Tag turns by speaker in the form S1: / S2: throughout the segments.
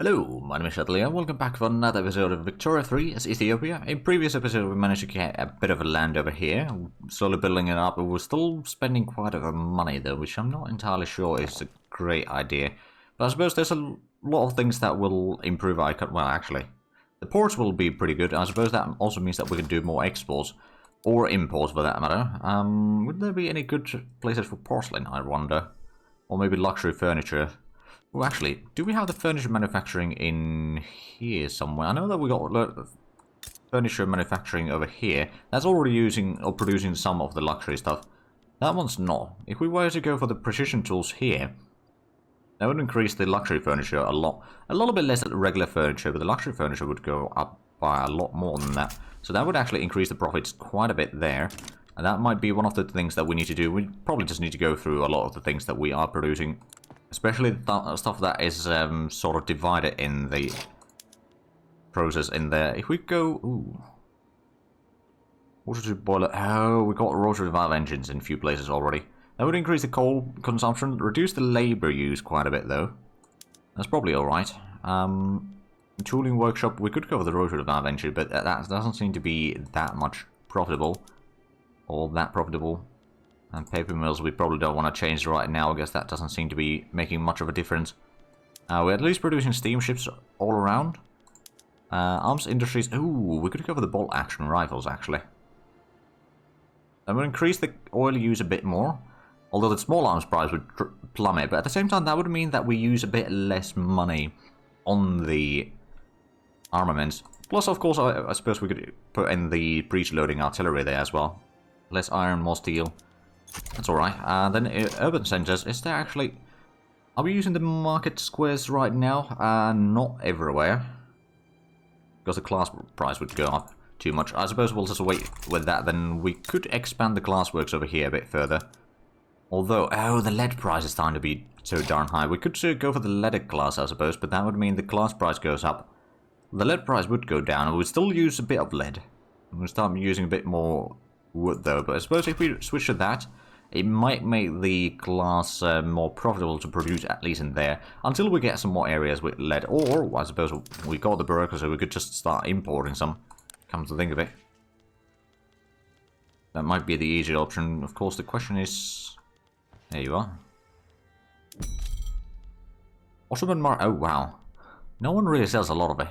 S1: Hello, my name is Ep30 and welcome back for another episode of Ep30 as Ethiopia. In previous episode we managed to get a bit of a land over here, slowly building it up, but we're still spending quite a bit of money though, which I'm not entirely sure is a great idea. But I suppose there's a lot of things that will improve our well actually, the ports will be pretty good. I suppose that also means that we can do more exports, or imports for that matter. Would there be any good places for porcelain, I wonder? Or maybe luxury furniture? Well, actually, do we have the furniture manufacturing in here somewhere? I know that we got furniture manufacturing over here. That's already using or producing some of the luxury stuff. That one's not. If we were to go for the precision tools here, that would increase the luxury furniture a lot. A little bit less than the regular furniture, but the luxury furniture would go up by a lot more than that. So that would actually increase the profits quite a bit there. And that might be one of the things that we need to do. We probably just need to go through a lot of the things that we are producing. Especially the stuff that is sort of divided in the process in there. If we go... Ooh. Water to boiler... Oh, we got rotary valve engines in a few places already. That would increase the coal consumption, reduce the labor use quite a bit though. That's probably alright. Tooling workshop, we could go for the rotary valve engine, but that doesn't seem to be that much profitable. Or that profitable. And paper mills we probably don't want to change right now. I guess that doesn't seem to be making much of a difference. We're at least producing steamships all around. Arms industries. Ooh, we could go for the bolt action rifles actually. And we'll increase the oil use a bit more. Although the small arms price would plummet. But at the same time that would mean that we use a bit less money on the armaments. Plus of course I suppose we could put in the breech loading artillery there as well. Less iron, more steel. That's alright. Then urban centers, is there actually... Are we using the market squares right now? Not everywhere. Because the class price would go up too much. I suppose we'll just wait with that, then we could expand the class works over here a bit further. Although, oh, the lead price is starting to be so darn high. We could go for the leaded class, I suppose, but that would mean the class price goes up. The lead price would go down, and we'd still use a bit of lead. We'll start using a bit more wood though, but I suppose if we switch to that, it might make the class more profitable to produce, at least in there, until we get some more areas with lead. Or, I suppose, we got the bureaucracy, so we could just start importing some, come to think of it. That might be the easier option. Of course, the question is... There you are. Ottoman oh wow. No one really sells a lot of it.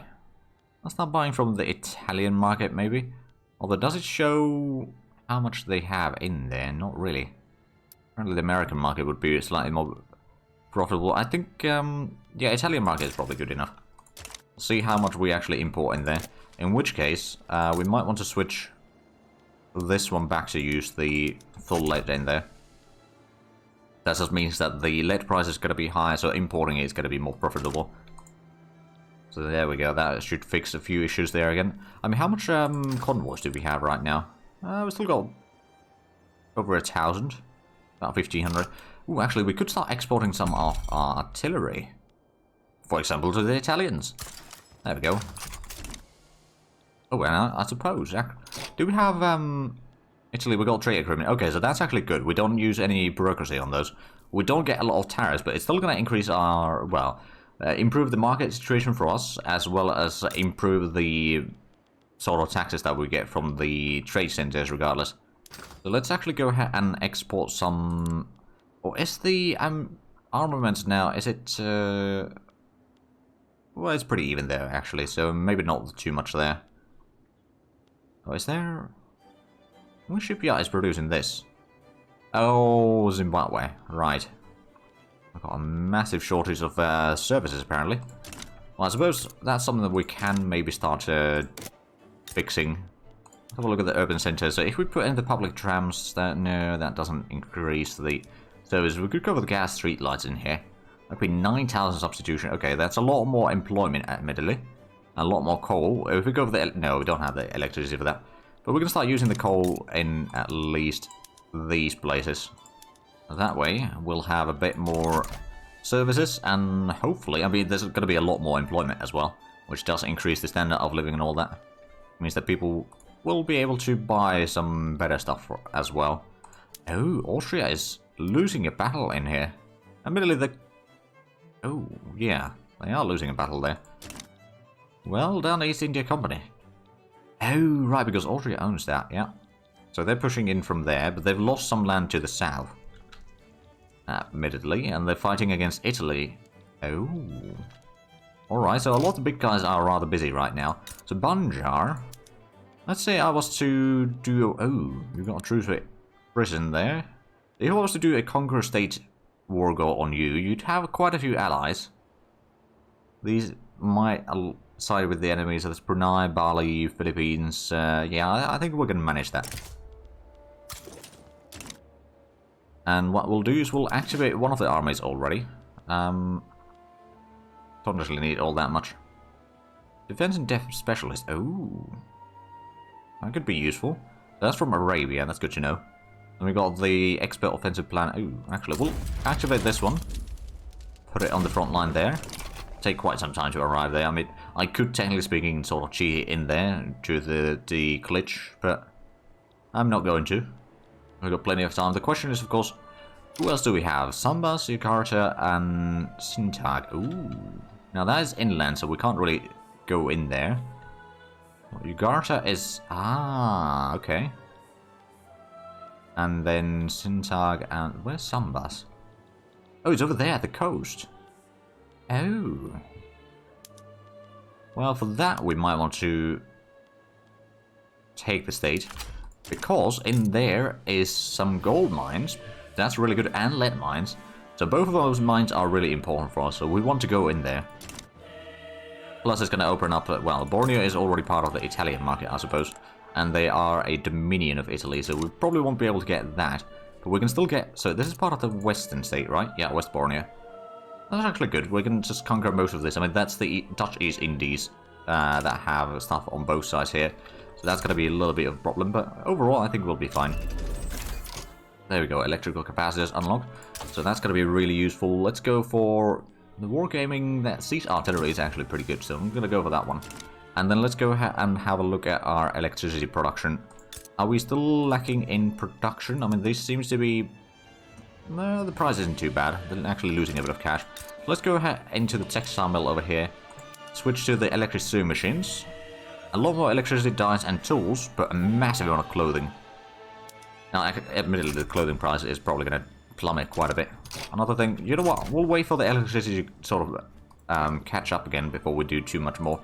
S1: Let's start buying from the Italian market, maybe? Although, does it show how much they have in there? Not really. Apparently the American market would be slightly more profitable. I think, yeah, Italian market is probably good enough. See how much we actually import in there. In which case, we might want to switch this one back to use the full lead in there. That just means that the lead price is going to be higher, so importing it is going to be more profitable. So there we go, that should fix a few issues there again. I mean, how much convoys do we have right now? We've still got over 1,000. About 1,500. Ooh, actually, we could start exporting some of our artillery. For example, to the Italians. There we go. Oh, well, I suppose. Do we have, Italy, we got trade agreement. Okay, so that's actually good. We don't use any bureaucracy on those. We don't get a lot of tariffs, but it's still going to increase our, well, improve the market situation for us, as well as improve the sort of taxes that we get from the trade centers regardless. So let's actually go ahead and export some... Or is the armaments now, is it... Well, it's pretty even there actually, so maybe not too much there. Oh, is there... Which shipyard is producing this? Oh, Zimbabwe, right. I've got a massive shortage of services apparently. Well, I suppose that's something that we can maybe start fixing. Have a look at the urban centers. So if we put in the public trams, no, that doesn't increase the service. We could cover the gas street lights in here. That'd be 9,000 substitution. Okay, that's a lot more employment, admittedly. A lot more coal. If we go for the... No, we don't have the electricity for that. But we're going to start using the coal in at least these places. That way, we'll have a bit more services, and hopefully, I mean, there's going to be a lot more employment as well, which does increase the standard of living and all that. It means that people will be able to buy some better stuff as well. Oh, Austria is losing a battle in here. Admittedly, the... Oh, yeah. They are losing a battle there. Well done, East India Company. Oh, right, because Austria owns that, yeah. So they're pushing in from there, but they've lost some land to the south. Admittedly, and they're fighting against Italy. Oh. Alright, so a lot of the big guys are rather busy right now. So Banjar, let's say I was to do... Oh, you've got a truce with Britain there. If I was to do a conquer state war goal on you, you'd have quite a few allies. These might side with the enemies, so there's Brunei, Bali, Philippines. Yeah, I think we can manage that. And what we'll do is we'll activate one of the armies already. Don't actually need all that much. Defense and Depth Specialist. Oh. That could be useful. That's from Arabia, that's good to know. And we got the Expert Offensive Plan. Oh, actually, we'll activate this one. Put it on the front line there. Take quite some time to arrive there. I mean, I could technically speaking sort of cheat in there to the glitch, but I'm not going to. We've got plenty of time. The question is, of course, who else do we have? Sambas, Jakarta, and Sintag. Ooh. Now that is inland, so we can't really go in there. Jakarta is... Ah, okay. And then Sintag and... Where's Sambas? Oh, it's over there at the coast. Oh. Well, for that we might want to take the state. Because in there is some gold mines. That's really good, and lead mines. So both of those mines are really important for us, so we want to go in there. Plus it's going to open up, well, Borneo is already part of the Italian market, I suppose. And they are a dominion of Italy, so we probably won't be able to get that. But we can still get, so this is part of the western state, right? Yeah, West Borneo. That's actually good, we can just conquer most of this. I mean, that's the Dutch East Indies that have stuff on both sides here. So that's going to be a little bit of a problem, but overall I think we'll be fine. There we go, electrical capacitors unlocked. So that's going to be really useful. Let's go for the wargaming. That siege artillery is actually pretty good, so I'm going to go for that one. And then let's go ahead and have a look at our electricity production. Are we still lacking in production? I mean, this seems to be... No, the price isn't too bad. They're actually losing a bit of cash. Let's go ahead into the textile mill over here. Switch to the electric sewing machines. A lot more electricity, dyes and tools, but a massive amount of clothing. Now, admittedly, the clothing price is probably going to plummet quite a bit. Another thing, you know what? We'll wait for the electricity to sort of catch up again before we do too much more.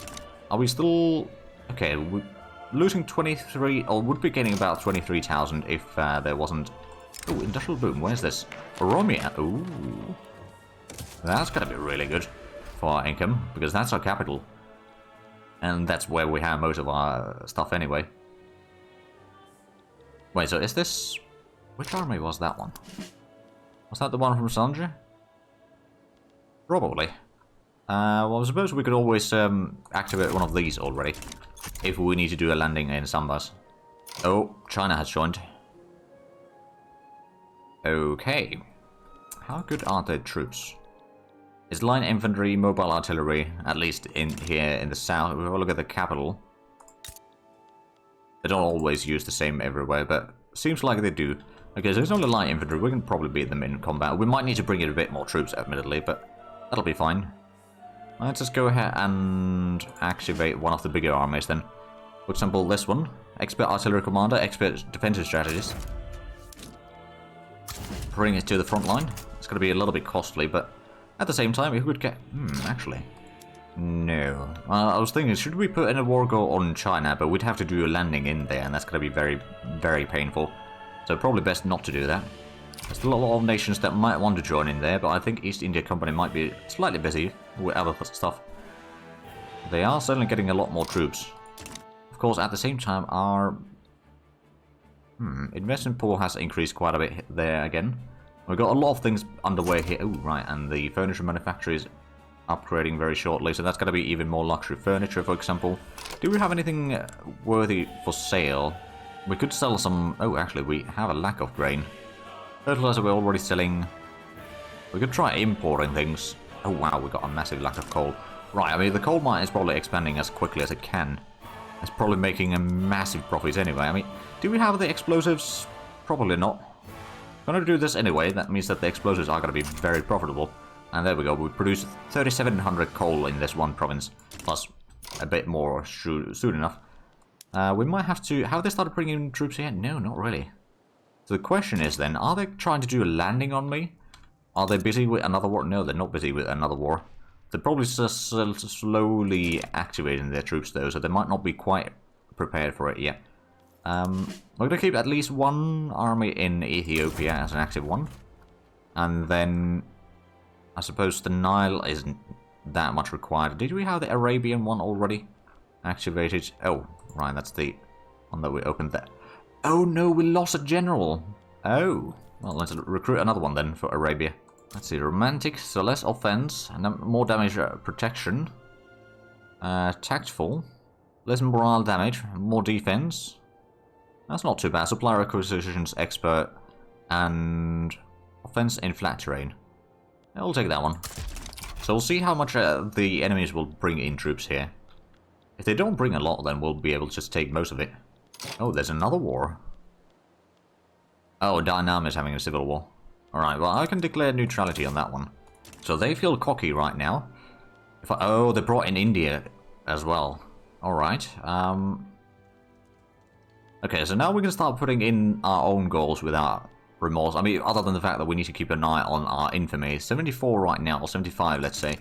S1: Are we still... Okay, we're losing 23... Or would be getting about 23,000 if there wasn't... Oh, industrial boom. Where's this? Oromia. Ooh. That's going to be really good for our income, because that's our capital. And that's where we have most of our stuff anyway. Wait, so is this... Which army was that one? Was that the one from Sanjay? Probably. Well, I suppose we could always activate one of these already. If we need to do a landing in Sambas. Oh, China has joined. Okay. How good are their troops? It's line infantry, mobile artillery, at least in here in the south. If we have a look at the capital. They don't always use the same everywhere, but seems like they do. Okay, so it's only light infantry. We can probably beat them in combat. We might need to bring in a bit more troops, admittedly, but that'll be fine. Let's just go ahead and activate one of the bigger armies then. For example, this one. Expert Artillery Commander, Expert Defensive Strategist. Bring it to the front line. It's going to be a little bit costly, but at the same time, if we could get... actually... No. I was thinking, should we put in a war goal on China, but we'd have to do a landing in there, and that's going to be very, very painful. So probably best not to do that. There's still a lot of nations that might want to join in there, but I think East India Company might be slightly busy with other stuff. They are certainly getting a lot more troops. Of course, at the same time, our investment pool has increased quite a bit there again. We've got a lot of things underway here. Oh, right, and the furniture manufacturer is upgrading very shortly, so that's going to be even more luxury furniture, for example. Do we have anything worthy for sale? We could sell some... Oh, actually, we have a lack of grain. Fertilizer we're already selling. We could try importing things. Oh, wow, we got a massive lack of coal. Right, I mean, the coal mine is probably expanding as quickly as it can. It's probably making a massive profit anyway. I mean, do we have the explosives? Probably not. Gonna do this anyway. That means that the explosives are going to be very profitable. And there we go, we produced 3,700 coal in this one province, plus a bit more soon enough. We might have to... Have they started bringing in troops here? No, not really. So the question is then, are they trying to do a landing on me? Are they busy with another war? No, they're not busy with another war. They're probably just slowly activating their troops though, so they might not be quite prepared for it yet. We're going to keep at least one army in Ethiopia as an active one. And then... I suppose the Nile isn't that much required. Did we have the Arabian one already activated? Oh, right, that's the one that we opened there. Oh no, we lost a general. Oh, well, let's recruit another one then for Arabia. Let's see, romantic, so less offense, and more damage protection. Tactful, less morale damage, more defense. That's not too bad. Supplier acquisitions expert, and offense in flat terrain. I'll take that one. So we'll see how much the enemies will bring in troops here. If they don't bring a lot, then we'll be able to just take most of it. Oh, there's another war. Oh, Dynam is having a civil war. Alright, well, I can declare neutrality on that one. So they feel cocky right now. Oh, they brought in India as well. Alright. Okay, so now we can start putting in our own goals without remorse. I mean, other than the fact that we need to keep an eye on our infamy. 74 right now, or 75, let's say.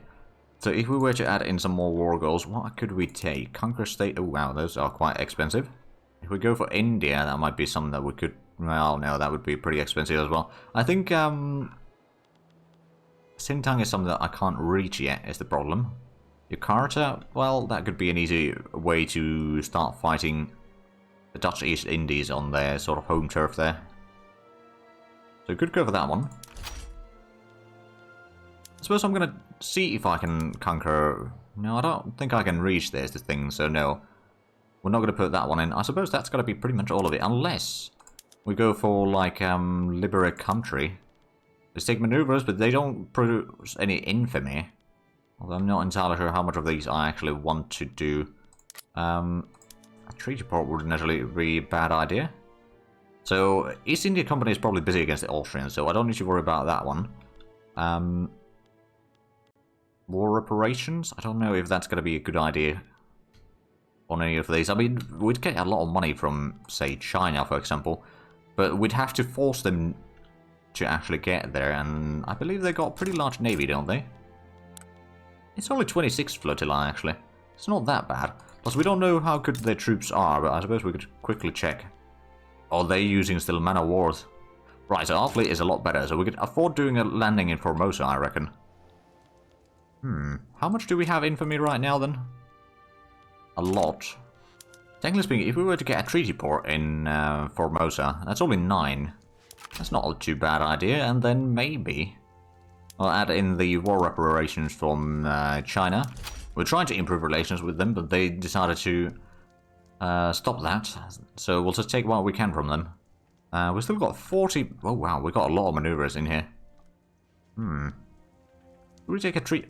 S1: So if we were to add in some more war goals, what could we take? Conquer state. Oh, wow, those are quite expensive. If we go for India, that might be something that we could... Well, no, that would be pretty expensive as well. I think, Sintang is something that I can't reach yet, is the problem. Jakarta, well, that could be an easy way to start fighting the Dutch East Indies on their sort of home turf there. So could go for that one. I suppose I'm gonna see if I can conquer... No, I don't think I can reach this thing, so no. We're not gonna put that one in. I suppose that's gotta be pretty much all of it, unless we go for, like, liberate country. They take maneuvers, but they don't produce any infamy. Although I'm not entirely sure how much of these I actually want to do. A treaty port wouldn't necessarily be a bad idea. So, East India Company is probably busy against the Austrians, so I don't need to worry about that one. War reparations? I don't know if that's going to be a good idea on any of these. I mean, we'd get a lot of money from, say, China, for example, but we'd have to force them to actually get there, and I believe they got a pretty large navy, don't they? It's only 26 flotilla, actually. It's not that bad. Plus, we don't know how good their troops are, but I suppose we could quickly check. Oh, they're using still man of wars. Right, so our fleet is a lot better, so we could afford doing a landing in Formosa, I reckon. How much do we have infamy right now, then? A lot. Technically speaking, if we were to get a treaty port in Formosa, that's only 9. That's not a too bad idea, and then maybe I'll add in the war reparations from China. We're trying to improve relations with them, but they decided to stop that, so we'll just take what we can from them. We've still got 40... Oh wow, we've got a lot of maneuvers in here. Will we take a treat?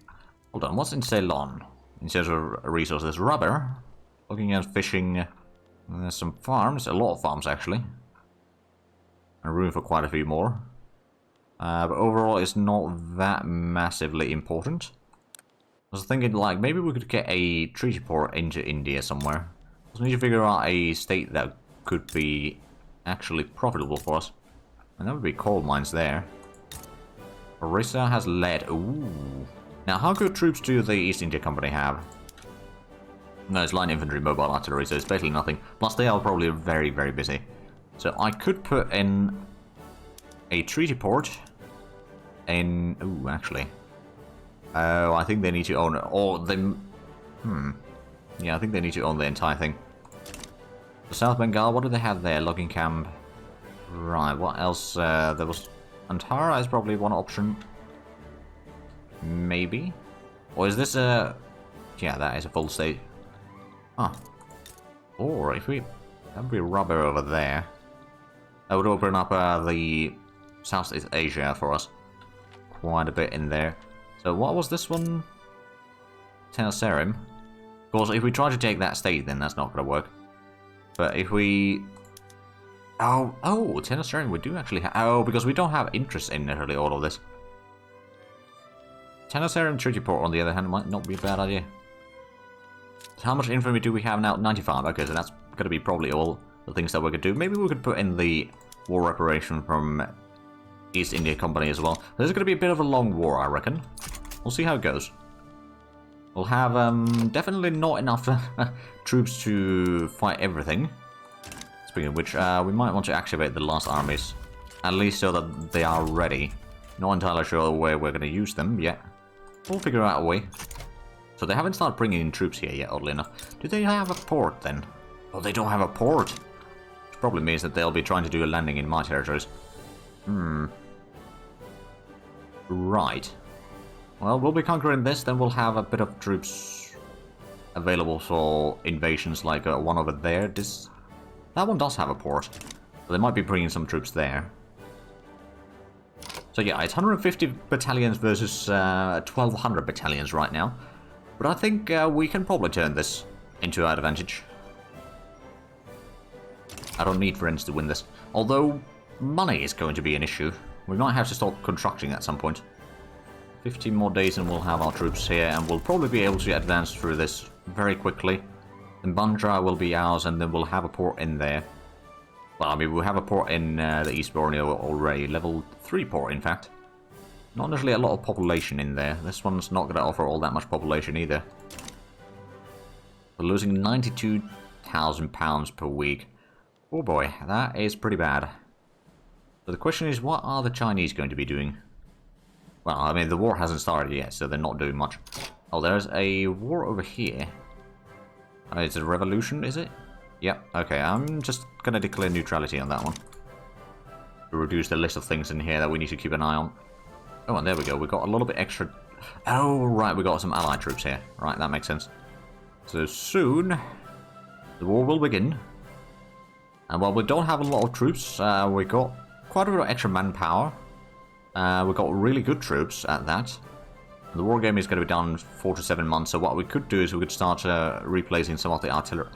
S1: Hold on, what's in Ceylon? In terms of resources, rubber. Looking at fishing, there's some farms, a lot of farms actually. And room for quite a few more. But overall it's not that massively important. I was thinking like, maybe we could get a treaty port into India somewhere. We need to figure out a state that could be actually profitable for us. And that would be coal mines there. Orissa has lead. Ooh. Now, how good troops do the East India Company have? No, it's light infantry, mobile artillery, so it's basically nothing. Plus, they are probably very, very busy. So I could put in a treaty port in... Ooh, actually. Oh, I think they need to own it. Or they... Yeah, I think they need to own the entire thing. The South Bengal, what do they have there? Logging camp. Right, what else? There was... Antara is probably one option. Maybe? Or is this a... Yeah, that is a full state. Huh. Or if we... That would be rubber over there. That would open up the Southeast Asia for us. Quite a bit in there. So what was this one? Tenasserim. Of course, if we try to take that state, then that's not going to work. But if we... Oh, Tenasserim we do actually have... Oh, because we don't have interest in necessarily all of this. Tenasserim Treaty Port, on the other hand, might not be a bad idea. How much infantry do we have now? 95. Okay, so that's going to be probably all the things that we could do. Maybe we could put in the war reparation from East India Company as well. This is going to be a bit of a long war, I reckon. We'll see how it goes. We'll have definitely not enough troops to fight everything. Speaking of which, we might want to activate the last armies. At least so that they are ready. Not entirely sure where we're going to use them yet. We'll figure out a way. So they haven't started bringing in troops here yet, oddly enough. Do they have a port then? Oh, they don't have a port. Which probably means that they'll be trying to do a landing in my territories. Right. Well, we'll be conquering this, then we'll have a bit of troops available for invasions, like one over there. That one does have a port. So they might be bringing some troops there. So yeah, it's 150 battalions versus 1,200 battalions right now. But I think we can probably turn this into our advantage. I don't need friends to win this. Although, money is going to be an issue. We might have to start constructing at some point. 15 more days and we'll have our troops here, and we'll probably be able to advance through this very quickly. Then Bandra will be ours, and then we'll have a port in there. Well, I mean, we'll have a port in the East Borneo already. Level 3 port, in fact. Not necessarily a lot of population in there. This one's not going to offer all that much population either. We're losing £92,000 per week. Oh boy, that is pretty bad. So the question is, what are the Chinese going to be doing? Well, I mean, the war hasn't started yet, so they're not doing much. Oh, there's a war over here. It's a revolution, is it? Yep, okay, I'm just going to declare neutrality on that one. To reduce the list of things in here that we need to keep an eye on. Oh, and there we go, we got a little bit extra... Oh, right, we got some allied troops here. Right, that makes sense. So soon, the war will begin. And while we don't have a lot of troops, we got quite a bit of extra manpower. We got really good troops at that. The war game is going to be done 4 to 7 months, so what we could do is we could start replacing some of the artillery.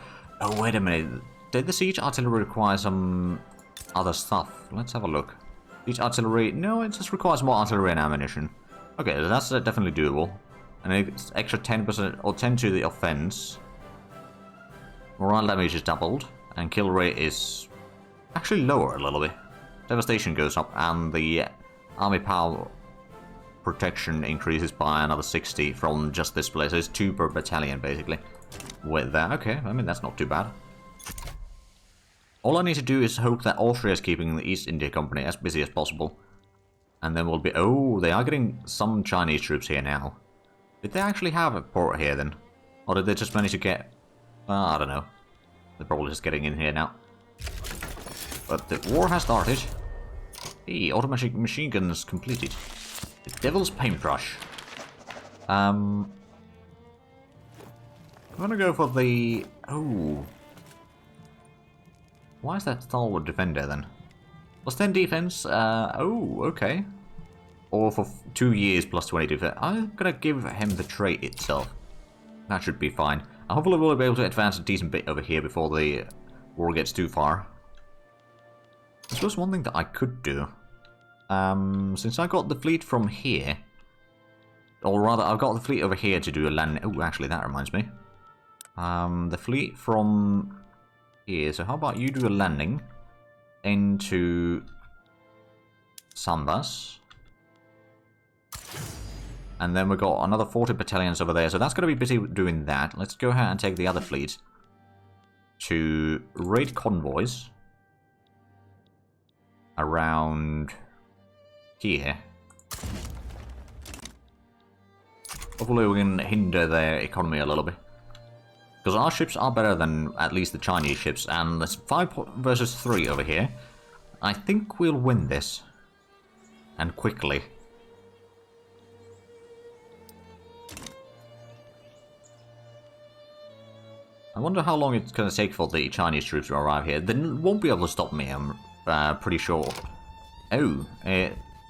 S1: Oh, wait a minute. Did the siege artillery require some other stuff? Let's have a look. Siege artillery... No, it just requires more artillery and ammunition. Okay, that's definitely doable. And it's extra 10% or 10 to the offense. Morale damage is doubled. And kill rate is actually lower a little bit. Devastation goes up, and the army power protection increases by another 60 from just this place. So it's 2 per battalion, basically. With that, okay, I mean, that's not too bad. All I need to do is hope that Austria is keeping the East India Company as busy as possible. And then we'll be... Oh, they are getting some Chinese troops here now. Did they actually have a port here, then? Or did they just manage to get... I don't know. They're probably just getting in here now. But the war has started. Hey, automatic machine guns completed. The Devil's Paintbrush. I'm gonna go for the... Oh. Why is that stalwart defender then? Plus 10 defense. Oh, okay. Or for 2 years plus 20 defense. I'm gonna give him the trait itself. That should be fine. Hopefully we'll be able to advance a decent bit over here before the war gets too far. I suppose one thing that I could do, since I got the fleet from here, or rather I've got the fleet over here to do a land... Oh, actually that reminds me. The fleet from here, so how about you do a landing into Sambas. And then we've got another 40 battalions over there, so that's going to be busy doing that. Let's go ahead and take the other fleet to raid convoys around here. Hopefully we can hinder their economy a little bit. Because our ships are better than at least the Chinese ships, and there's 5 versus 3 over here. I think we'll win this. And quickly. I wonder how long it's going to take for the Chinese troops to arrive here. They won't be able to stop me, I'm pretty sure. Oh,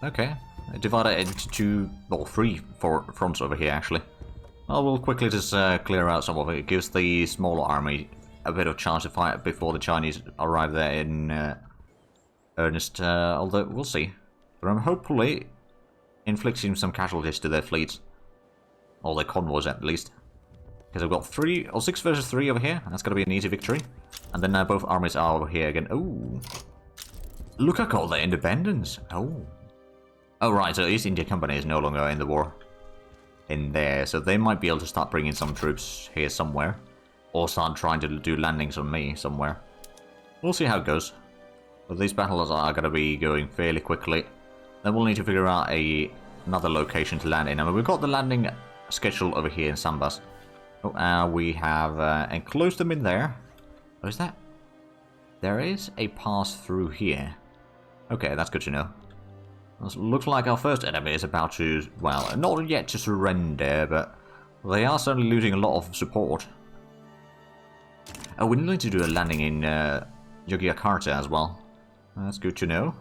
S1: okay. Divide it into 2 or 3 fronts over here, actually. Well, we'll quickly just clear out some of it. It gives the smaller army a bit of chance to fight before the Chinese arrive there in earnest. Although, we'll see. But I'm hopefully inflicting some casualties to their fleets. Or the convoys at least. Because I've got 3 or 6 versus 3 over here. That's gonna be an easy victory. And then now both armies are over here again. Ooh. Look at all the independence. Oh. Oh right, so East India Company is no longer in the war. In there, so they might be able to start bringing some troops here somewhere. Or start trying to do landings on me somewhere. We'll see how it goes. But these battles are gonna be going fairly quickly. Then we'll need to figure out another location to land in. I mean, we've got the landing schedule over here in Sambas. Oh, we have enclosed them in there. What is that? There is a pass through here. Okay, that's good to know. Looks like our first enemy is about to, well, not yet to surrender, but they are certainly losing a lot of support. Oh, we need to do a landing in Yogyakarta as well. That's good to know.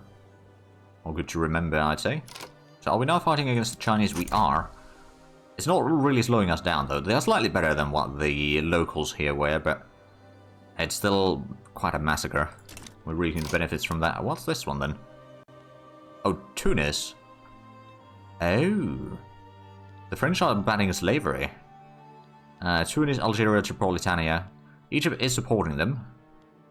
S1: Or good to remember, I'd say. So are we now fighting against the Chinese? We are. It's not really slowing us down, though. They are slightly better than what the locals here were, but it's still quite a massacre. We're reaping the benefits from that. What's this one, then? Oh, Tunis. Oh. The French are banning slavery. Tunis, Algeria, Tripolitania. Egypt is supporting them.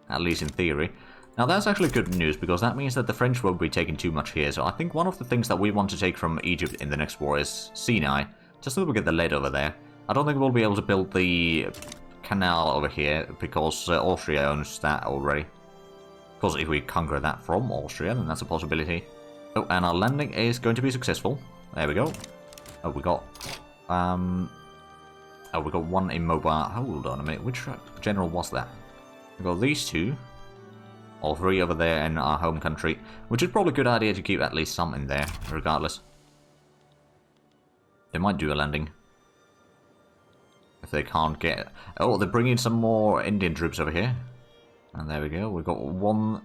S1: At least in theory. Now that's actually good news, because that means that the French won't be taking too much here. So I think one of the things that we want to take from Egypt in the next war is Sinai. Just so that we get the lead over there. I don't think we'll be able to build the canal over here, because Austria owns that already. Of course, if we conquer that from Austria, then that's a possibility. Oh, and our landing is going to be successful. There we go. Oh, we got... oh, we got one immobile... Hold on a minute. Which general was that? We got these two. All 3 over there in our home country. Which is probably a good idea to keep at least some in there, regardless. They might do a landing. If they can't get... Oh, they're bringing some more Indian troops over here. And there we go. We've got 1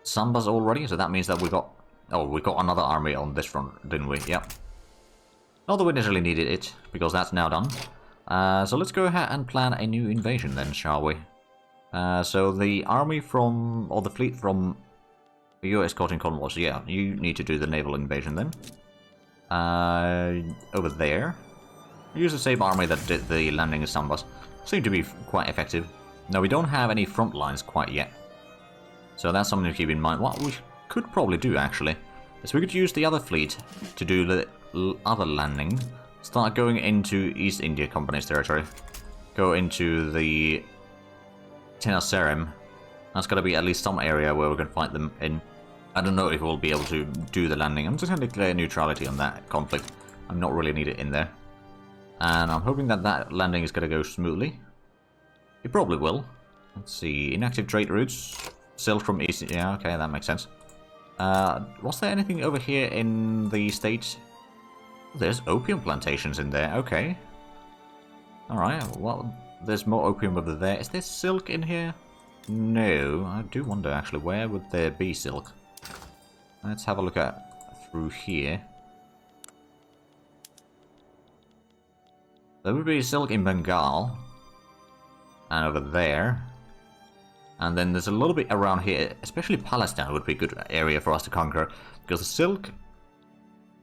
S1: Sambas already, so that means that we got... Oh, we got another army on this front, didn't we? Yep. Not that we necessarily needed it, because that's now done. So let's go ahead and plan a new invasion then, shall we? So the army from... or the fleet from... You're escorting convoys, yeah. You need to do the naval invasion then. Over there. Use the same army that did the landing in Sambas. Seem to be quite effective. Now, we don't have any front lines quite yet. So that's something to keep in mind. What we could probably do, actually, is we could use the other fleet to do the other landing. Start going into East India Company's territory. Go into the Tenasserim. That's got to be at least some area where we can fight them in. I don't know if we'll be able to do the landing. I'm just going to declare neutrality on that conflict. I'm not really needed in there. And I'm hoping that that landing is going to go smoothly. It probably will. Let's see. Inactive trade routes. Silk from East... Yeah, okay, that makes sense. Was there anything over here in the state? There's opium plantations in there. Okay. Alright, well, there's more opium over there. Is there silk in here? No. I do wonder, actually, where would there be silk? Let's have a look at through here. There would be silk in Bengal. And over there. And then there's a little bit around here. Especially Palestine would be a good area for us to conquer. Because the silk...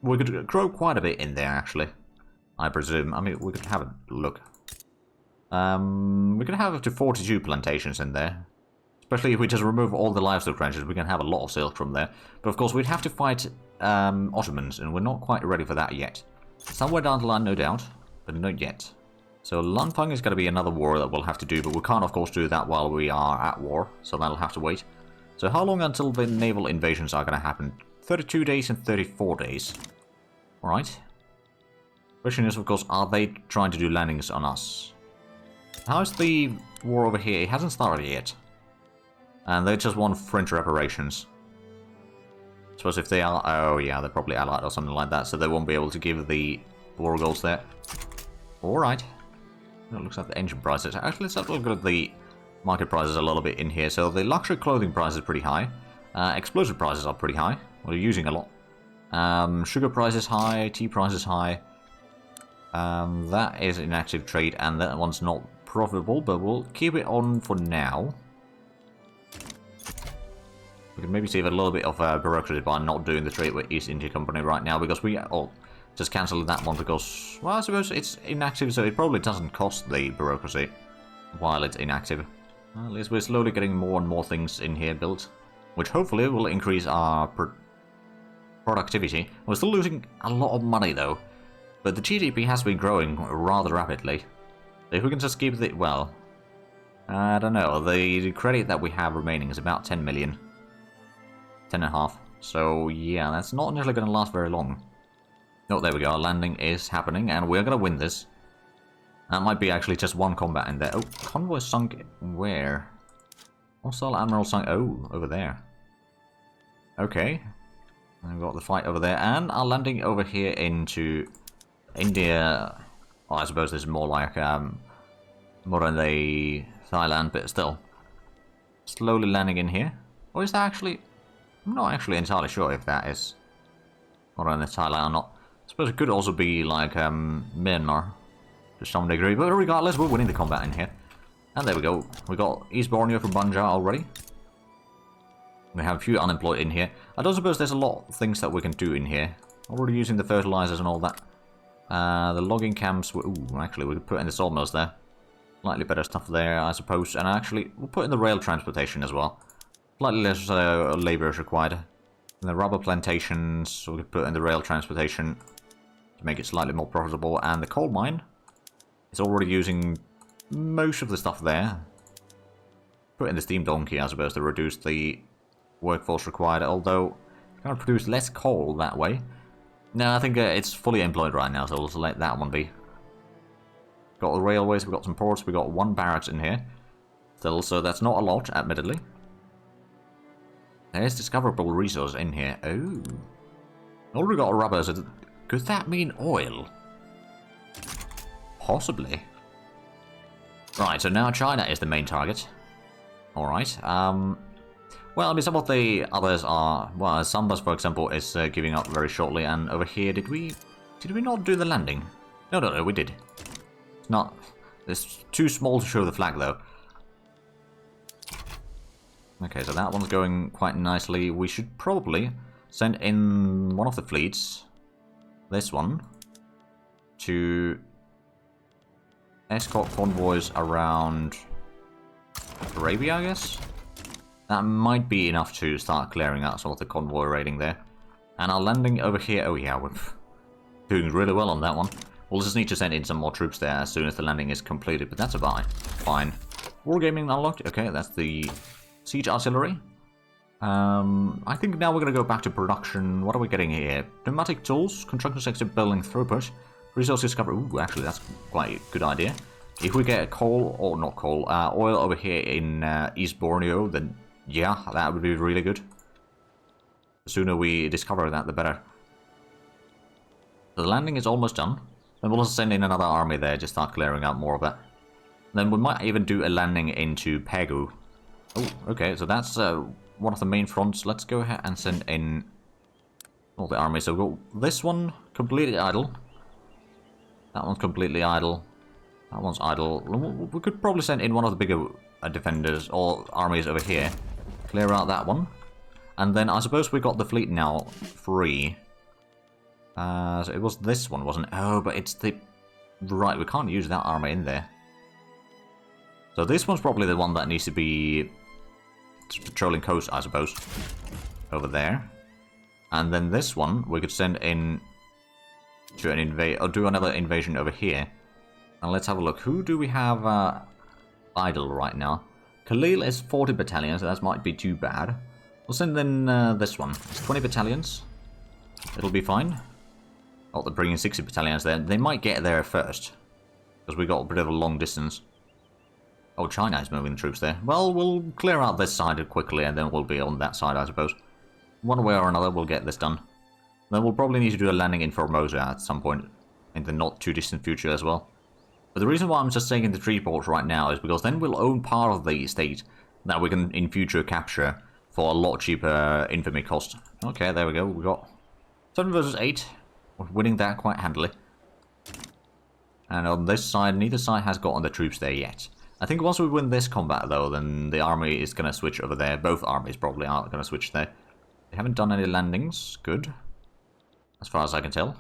S1: we could grow quite a bit in there, actually. I presume. I mean, we could have a look. We could have up to 42 plantations in there. Especially if we just remove all the livestock ranches, we can have a lot of silk from there. But of course, we'd have to fight Ottomans, and we're not quite ready for that yet. Somewhere down the line, no doubt, but not yet. So Lanfang is going to be another war that we'll have to do, but we can't, of course, do that while we are at war, so that'll have to wait. So how long until the naval invasions are going to happen? 32 days and 34 days. Alright. Question is, of course, are they trying to do landings on us? How's the war over here? It hasn't started yet. And they just want French reparations. I suppose if they are... oh yeah, they're probably allied or something like that, so they won't be able to give the war goals there. Alright. It looks like the engine prices. Actually, let's have a look at the market prices a little bit in here. So the luxury clothing price is pretty high. Explosive prices are pretty high. We're using a lot. Sugar price is high. Tea price is high. That is inactive trade, and that one's not profitable, but we'll keep it on for now. We can maybe save a little bit of bureaucracy by not doing the trade with East India Company right now, because we... oh, just cancelling that one because, well, I suppose it's inactive, so it probably doesn't cost the bureaucracy while it's inactive. Well, at least we're slowly getting more and more things in here built, which hopefully will increase our productivity. We're still losing a lot of money though, but the GDP has been growing rather rapidly. If we can just keep the, well, I don't know, the credit that we have remaining is about 10 million. 10.5. So yeah, that's not necessarily going to last very long. Oh, there we go, our landing is happening, and we're going to win this. That might be actually just one combat in there. Oh, convoy sunk where? Hostile Admiral sunk, oh, over there. Okay. We've got the fight over there, and our landing over here into India. Well, I suppose this is more like modern day Thailand, but still. Slowly landing in here. Or is that actually... I'm not actually entirely sure if that is modern day Thailand or not. I suppose it could also be like Myanmar to some degree, but regardless, we're winning the combat in here. And there we go. We got East Borneo from Banja already. We have a few unemployed in here. I don't suppose there's a lot of things that we can do in here. Already using the fertilizers and all that. The logging camps, ooh, actually we could put in the sawmills there. Slightly better stuff there, I suppose. And actually, we'll put in the rail transportation as well. Slightly less labor is required. And the rubber plantations, we could put in the rail transportation to make it slightly more profitable. And the coal mine is already using most of the stuff there. Put in the steam donkey, I suppose, to reduce the workforce required, although it's going to produce less coal that way. No, I think it's fully employed right now, so we'll let that one be. Got the railways, we've got some ports, we've got one barracks in here. Still, so that's not a lot, admittedly. There's discoverable resource in here. Oh. Already got rubber, so could that mean oil? Possibly. Right, so now China is the main target. Alright, well, I mean, some of the others are... Well, Sambas, for example, is giving up very shortly, and over here, did we not do the landing? No, we did. It's not... It's too small to show the flag, though. Okay, so that one's going quite nicely. We should probably send in one of the fleets, this one, to escort convoys around Arabia, I guess? That might be enough to start clearing out some of the convoy raiding there. And our landing over here, oh yeah, we're doing really well on that one. We'll just need to send in some more troops there as soon as the landing is completed, but that's about fine. Wargaming unlocked, okay, that's the siege artillery. I think now we're going to go back to production. What are we getting here? Pneumatic tools, construction sector building throughput, resource discovery. Ooh, actually that's quite a good idea. If we get coal, or not coal, oil over here in East Borneo, then yeah, that would be really good. The sooner we discover that, the better. The landing is almost done. Then we'll just send in another army there, just start clearing out more of that. Then we might even do a landing into Pegu. Oh, okay, so that's one of the main fronts. Let's go ahead and send in all the armies. So we've got this one completely idle. That one's completely idle. That one's idle. We could probably send in one of the bigger defenders or armies over here. Clear out that one. And then I suppose we got the fleet now free. So it was this one, wasn't it? Oh, but it's the... Right, we can't use that army in there. So this one's probably the one that needs to be patrolling coast, I suppose. Over there. And then this one, we could send in to an invade or do another invasion over here. And let's have a look. Who do we have idle right now? Khalil is 40 battalions, so that might be too bad. We'll send in this one. It's 20 battalions. It'll be fine. Oh, they're bringing 60 battalions there. They might get there first. Because we got a bit of a long distance. Oh, China is moving troops there. Well, we'll clear out this side quickly and then we'll be on that side, I suppose. One way or another, we'll get this done. Then we'll probably need to do a landing in Formosa at some point. In the not too distant future as well. But the reason why I'm just taking the tree ports right now is because then we'll own part of the state that we can in future capture for a lot cheaper infamy cost. Okay, there we go. We got 7 versus 8. We're winning that quite handily. And on this side, neither side has gotten the troops there yet. I think once we win this combat though, then the army is going to switch over there. Both armies probably are going to switch there. They haven't done any landings. Good. As far as I can tell.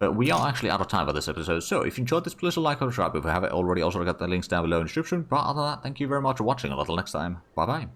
S1: But we are actually out of time for this episode, so if you enjoyed this, please like or subscribe if you haven't already. Also got the links down below in the description. But other than that, thank you very much for watching, and until next time, bye bye.